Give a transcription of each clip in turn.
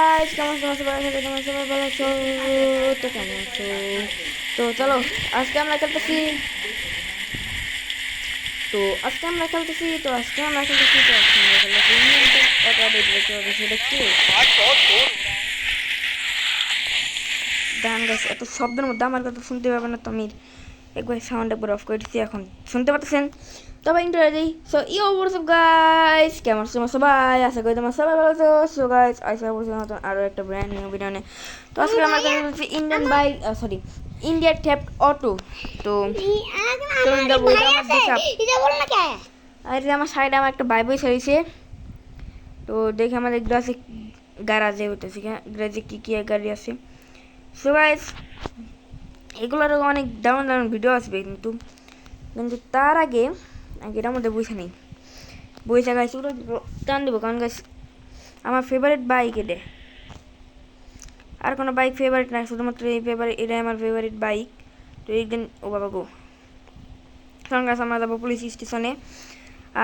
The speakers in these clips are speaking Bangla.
গাইস কেমন আছো সবাই? কেমন সবাই ভালো আছো? তো কেমন আছো? তো চলো আজকে আমরা খেলতেছি। তো আজকে আমরা খেলতেছি তো আজকে আমরা খেলতেছি তো আজকে আমরা খেলতেছি কত দেখতে হবে সেটা কি গান গাইছে এত শব্দের মধ্যে আমার কথা শুনতে পাবে না তো আমি একবার সাউন্ড একবার অফ করে দিচ্ছি এখন শুনতে পাচ্ছেন তবে ইন্টারেডি সো ইও হোয়াটসঅ্যাপ গাইস কেমন আছো সবাই আশা করি তোমার সবাই ভালো আছো সো গাইস আশা করছি নতুন আরও একটা ব্র্যান্ড নিউ ভিডিও নিয়ে তো আজকে আমরা খেলছি Indian bike sorry India tap auto তো চলুন যাবো এটা আমার দিশা আর আমার সাইডে আমার একটা বাইক বসে রয়েছে তো দেখে আমাদের গ্যারাজে হইতেছে গ্যারাজে কী কী গাড়ি আছে সো গাইস এগুলোরও অনেক দারুণ দারুণ ভিডিও আসবে কিন্তু কিন্তু তার আগে এটার মধ্যে বসে নেই বইসা গাইছে ওটা টান দেবো কারণ গাছ আমার ফেভারিট বাইক এটা আর কোনো বাইক ফেভারিট না শুধুমাত্র এই ফেভারিট এটাই আমার ফেভারিট বাইক তো একদিন ও বাবা গো কারণ গাছ আমরা যাবো পুলিশ স্টেশনে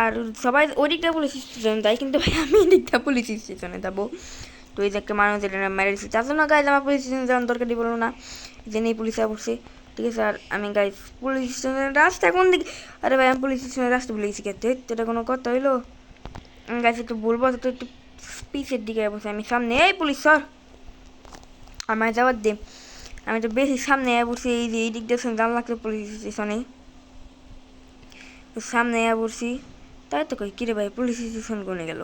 আর সবাই ওই দিকটা পুলিশ স্টেশনে যায় কিন্তু ভাই আমি এই দিকটা পুলিশ স্টেশনে যাবো তো এই যে একটা মানুষ এটা মেরে দিচ্ছি তার জন্য গাইজ আমার পুলিশ স্টেশনে যাওয়ার দরকারই বলো না যে নেই পুলিশে পড়ছে ঠিক আছে আর আমি গাইজ পুলিশ স্টেশনের রাস্তা কোন দিকে আরে ভাই আমি পুলিশ স্টেশনের রাস্তা বলে গেছি খেতে এটা কোনো কথা হইলো গাইজ একটু বলবো তো একটু পিছের দিকে বসে আমি সামনে এই পুলিশ স্যার আমায় যাওয়ার দে আমি তো বেশি সামনে বসছি এই যে এই দিক দিয়ে জান লাগছে পুলিশ স্টেশনে তো সামনে বসছি তাই তো কই কিরে ভাই পুলিশ স্টেশন কোনে গেল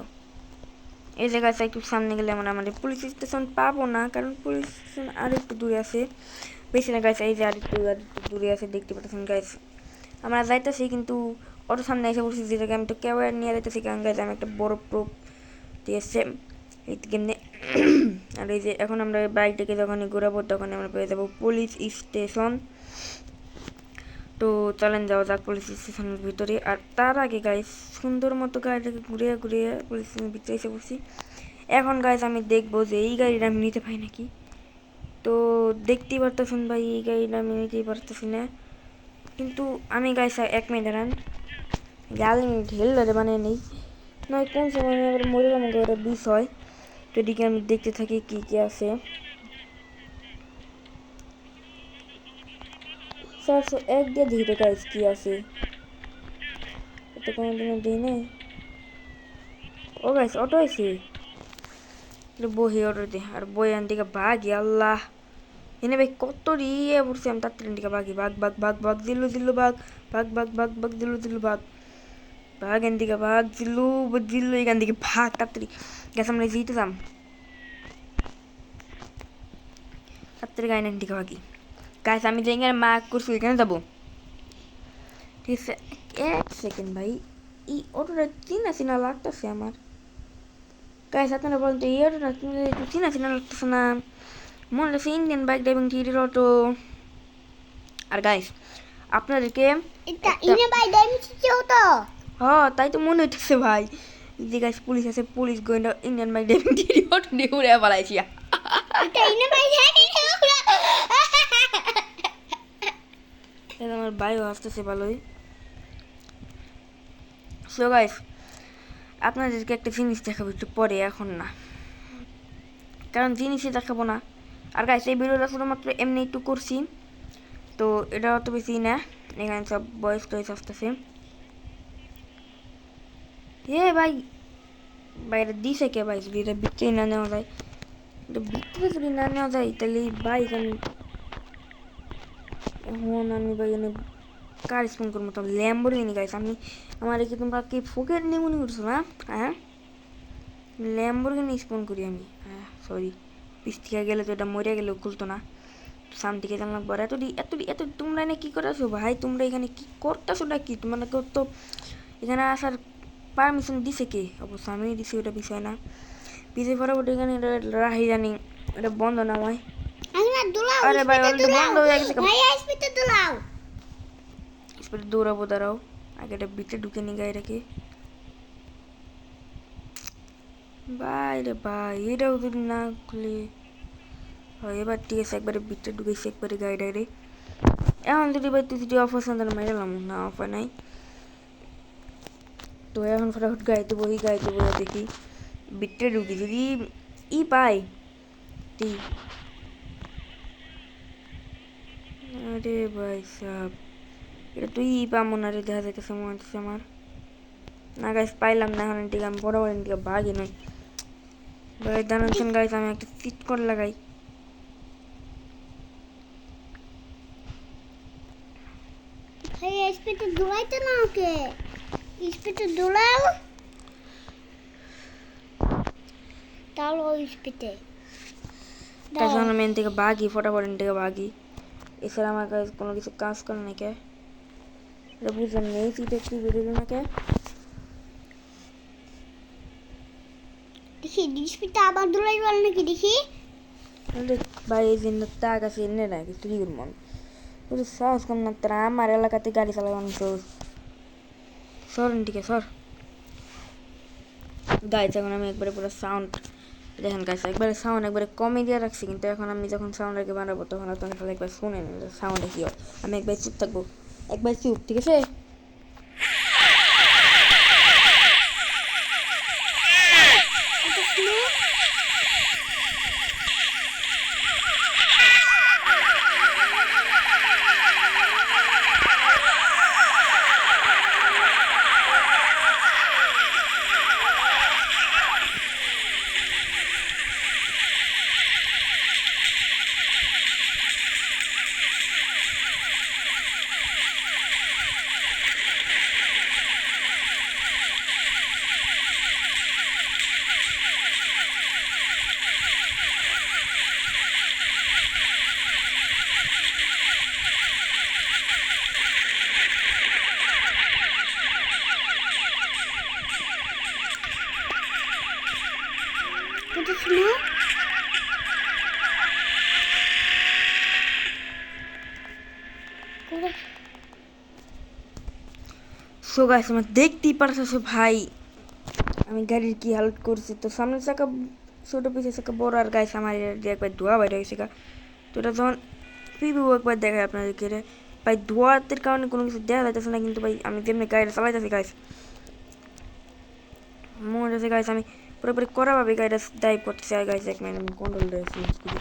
এই জায়গাটা একটু সামনে গেলে আমরা আমাদের পুলিশ স্টেশন পাবো না কারণ পুলিশ স্টেশন আর একটু দূরে আছে বেশি না গাছ এই যে আরেকটু দূরে আছে দেখতে পাচ্ছেন গাছ আমরা যাইতেছি কিন্তু অটো সামনে এসে বসেছি যেটাকে আমি তো ক্যামেরা নিয়ে যাইতেছি কারণ গাছ আমি একটা বড় প্রুফ দিয়েছে এই কেমনি আর এই যে এখন আমরা বাইকটাকে যখনই ঘোরাবো তখন আমরা পেয়ে যাবো পুলিশ স্টেশন তো চলেন যাওয়া যাক পুলিশ স্টেশনের ভিতরে আর তার আগে গাইস সুন্দর মতো গাড়িটাকে ঘুরিয়ে ঘুরিয়ে পুলিশ স্টেশনের ভিতরে এসে বসছি এখন গাইস আমি দেখবো যে এই গাড়িটা আমি নিতে পাই নাকি তো দেখতেই পারতেছেন ভাই এই গাড়িটা আমি নিতেই পারতেছি না কিন্তু আমি গাইস 1 মিনিট দাঁড়ান গালি ঢেল মানে নেই নয় কোন সময় আবার মরে আমাকে একটা বিষয় তো এদিকে আমি দেখতে থাকি কি কি আছে 401 দিয়ে দেখি তো গাইস কি আছে এটা কোনোদিনও দিই নাই ও গাইস অটো আছে বহি অটো দে আর বই আন দিকে ভাগি আল্লাহ এনে ভাই কত রিয়ে পড়ছি আমি তার দিকে ভাগি ভাগ ভাগ ভাগ ভাগ দিল্লু দিল্লু ভাগ ভাগ ভাগ ভাগ ভাগ দিল্লু দিল্লু ভাগ ভাগ এন দিকে ভাগ দিল্লু দিল্লু এখান দিকে ভাগ তাড়াতাড়ি গ্যাস আমরা জিতে যাম তাড়াতাড়ি গাইনের দিকে ভাগি গাইস আমি যে এখানে মার্ক করছি এখানে যাবো ঠিক আছে 1 সেকেন্ড ভাই এই অটোটা চিনা চিনা লাগতেছে আমার গাইস আপনারা বলেন তো এই অটোটা একটু চিনা চিনা লাগতেছে না মনে হচ্ছে ইন্ডিয়ান বাইক ড্রাইভিং থ্রির অটো আর গাইস আপনাদেরকে হ্যাঁ তাই তো মনে হচ্ছে ভাই যে গাইস পুলিশ আছে পুলিশ গোয়েন্দা Indian bike driving three auto নিয়ে উড়ে পালাইছি আমার বাইও আসতেছে ভালোই সো গাইস আপনাদেরকে একটা জিনিস দেখাবো একটু পরে এখন না কারণ জিনিসই দেখাবো না আর গাইস এই ভিডিওটা শুধুমাত্র এমনি একটু করছি তো এটা অত বেশি না এখানে সব বয়স টয়েস আসতেছে ভাই বাইরে দিছে কে ভাই যদি এটা বিক্রি না নেওয়া যায় বিক্রি যদি না নেওয়া যায় তাহলে বাইক আমি এখন আমি ভাই কার স্পন করবো তো ল্যাম্বরগিনি গাইস আমি আমার কি তোমরা কি ফোকের নিয়ে মনে করছো না হ্যাঁ ল্যাম্বরগিনি স্পন করি আমি হ্যাঁ সরি পিস থেকে গেলে তো এটা মরে গেলেও খুলতো না সামনে থেকে জানলাম পর এত এত তোমরা এনে কী করতেছো ভাই তোমরা এখানে কী করতেছো না কি তোমরা তো এখানে আসার পারমিশন দিছে কে অবশ্য আমি দিছি ওটা বিষয় না পিছিয়ে পরে ওটা এখানে রাহি জানি এটা বন্ধ না হয় আরে ভাই অলরেডি বন্ধ হয়ে গেছে স্পিডে দৌড়াবো দাঁড়াও আগে এটা ভিতরে ঢুকে নি গাড়িটাকে ভাই রে ভাই এটাও যদি না খুলে এবার ঠিক আছে একবারে ভিতরে ঢুকেছি একবারে গাড়ি এখন যদি ভাই তুই যদি অফার সান্তান মেরালাম না অফার নাই তো এখন ফটাফট গাড়িতে বই দেখি ভিতরে ঢুকি যদি পাই সত্যি। আরে ভাই সাব, এটা তুই পাবো না রে, দেখা যাইতেছে মনে হচ্ছে আমার। না গাইস, পাইলাম না এখন এদিকে, আমি বরাবর এদিকে বাঘই নই। ভাই দাঁড়াচ্ছেন গাইস, আমি একটা চিট কোড লাগাই। ভাই স্পিডে দৌড়াইতে না ওকে, স্পিডে দৌড়াও, তাহলে ওই স্পিডে গাইস এখন আমি এদিকে বাঘই, ফটাফট এদিকে বাঘই। এছাড়া আমার গাইস কোনো কিছু কাজ করে না কে, এটা বুঝলাম না, এই চিটে কি বেরোলো না কে। দেখি স্পিডটা আবার দৌড়াই বল নাকি দেখি। আরে ভাই এই জন্য তাক আছে এনে না কিছু কি করবো আমি, ওদের সাহস কম না, তারা আমার এলাকাতে গাড়ি চালাবে অনেক সহজ। সর এদিকে সর। গাইস এখন আমি একবারে পুরো সাউন্ড দেখেন গাইস, একবারে সাউন্ড একবারে কমে দিয়ে রাখছি, কিন্তু এখন আমি যখন সাউন্ড আগে বাড়াবো তখন আপনারা খালি একবার শুনে নিন সাউন্ডে কী হয়। আমি একবার চুপ থাকবো, একবার চুপ, ঠিক আছে? কথা শুনো, সো গাইস আমার দেখতেই পারতেছো ভাই আমি গাড়ির কি হালত করছি, তো সামনের চাকা ছোটো, পিছের চাকা বড়, আর গাইস আমার দিয়ে একবার ধোয়া বাইরে হয়েছে গা। তো এটা যখন প্রিভিউ একবার দেখায় আপনাদেরকে রে ভাই, ধোয়াতের কারণে কোনো কিছু দেখা যাইতেছে না, কিন্তু ভাই আমি যেমনি গাড়িটা চালাইতেছি গাইস মনে হচ্ছে গাইস আমি পুরোপুরি কড়াভাবে গাড়িটা ড্রাইভ করতেছি। আর গাইস এক মিনিট আমি কন্ট্রোলটা চেঞ্জ করি,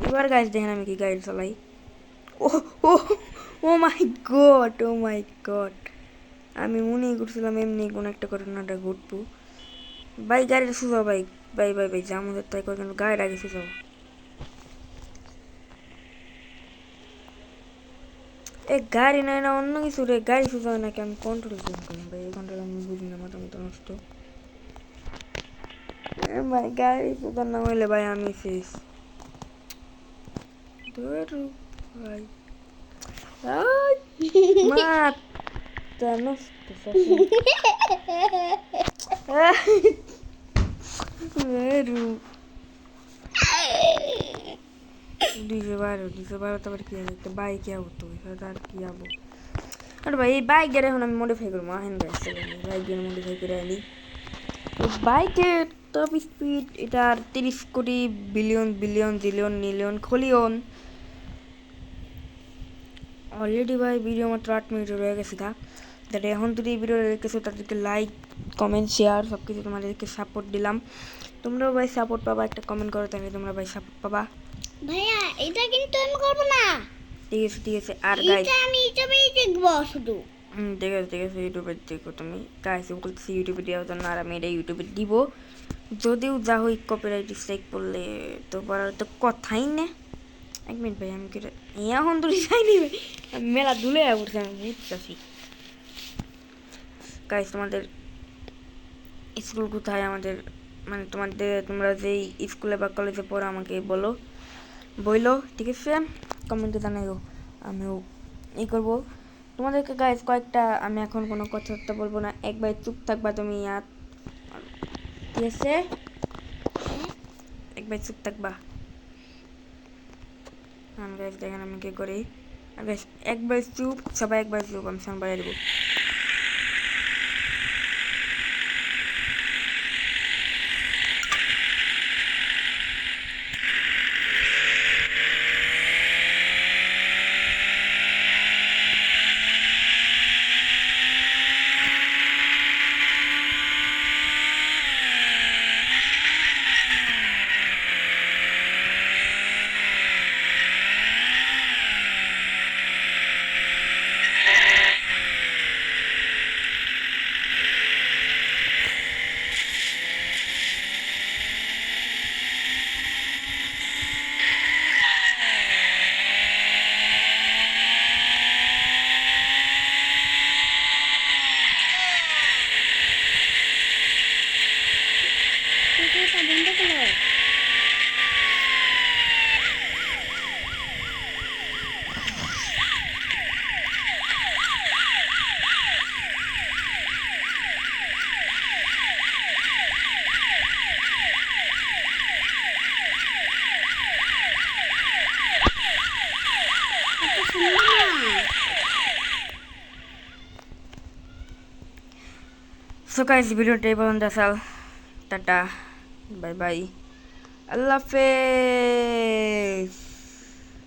এবার গাইস দেখেন আমি কি গাড়ি চালাই। ও ও ও মাই গড, ও মাই গড, আমি মনেই করছিলাম এমনি কোনো একটা ঘটনাটা ঘটবো। ভাই গাড়িটা সুজাও ভাই, ভাই ভাই ভাই যা আমাদের তাই করে, কিন্তু গাড়িটা আগে সুজাও। এ গাড়ি নয় না অন্য কিছু রে, গাড়ি সুজাও নাকি আমি কন্ট্রোল চেঞ্জ করি ভাই, এই কন্ট্রোল আমি বুঝি না, মাথা মতো নষ্ট। ভাই গাড়ি সুজার না হইলে ভাই আমি শেষ। ধরু ভাই মাথা নষ্ট ধরু। 212 তারপরে কি হবে, একটা বাইক যাবো, তো আর কি যাবো। আর ভাই এই বাইক গেলে এখন আমি মডিফাই করবো, আহেন গাইস বাইক গেলে মডিফাই করে আনি। তো বাইকের টপ স্পিড এটার 30 crore billion billion zillion million খলিয়ন। অলরেডি ভাই ভিডিও মাত্র 8 মিনিট রয়ে গেছে গা। যাতে এখন যদি এই ভিডিও দেখতেছো তাদেরকে লাইক কমেন্ট শেয়ার সব কিছু তোমাদেরকে সাপোর্ট দিলাম। তোমরাও ভাই সাপোর্ট পাবা, একটা কমেন্ট করো তাহলে তোমরা ভাই সাপোর্ট পাবা। ভাইয়া এটা কিন্তু আমি করবো না, ঠিক আছে ঠিক আছে। আর গাইস এটা আমি ইউটিউবেই দেখবো শুধু। ঠিক আছে ঠিক আছে, ইউটিউবে দেখো তুমি গাইস, বলতেছি ইউটিউবে দেওয়ার জন্য, আর আমি এটা ইউটিউবে দিব। যদিও যা হই কপিরাইট স্ট্রাইক পড়লে তো পড়ার তো কথাই না। 1 মিনিট ভাই আমি কেটে এখন তো যাইনি ভাই, আমি মেলা ধুলে উঠছি, আমি বুঝতেছি। গাইস তোমাদের স্কুল কোথায়, আমাদের মানে তোমাদের তোমরা যেই স্কুলে বা কলেজে পড়ো আমাকে বইলো, ঠিক আছে? কমেন্টে জানাইও, আমিও ই করবো তোমাদেরকে। গাইস কয়েকটা আমি এখন কোনো কথা বলবো না, একবার চুপ থাকবা তুমি, আর ঠিক আছে একবার চুপ থাকবা। গাইস দেখেন আমি কি করি, আর গাইস একবার চুপ, সবাই একবার চুপ, আমি সাউন্ড বাড়িয়ে দেবো। সো গাইস ভিডিওটা এই পর্যন্ত আসাল টাটা বাই বাই আল্লাহ হাফেজ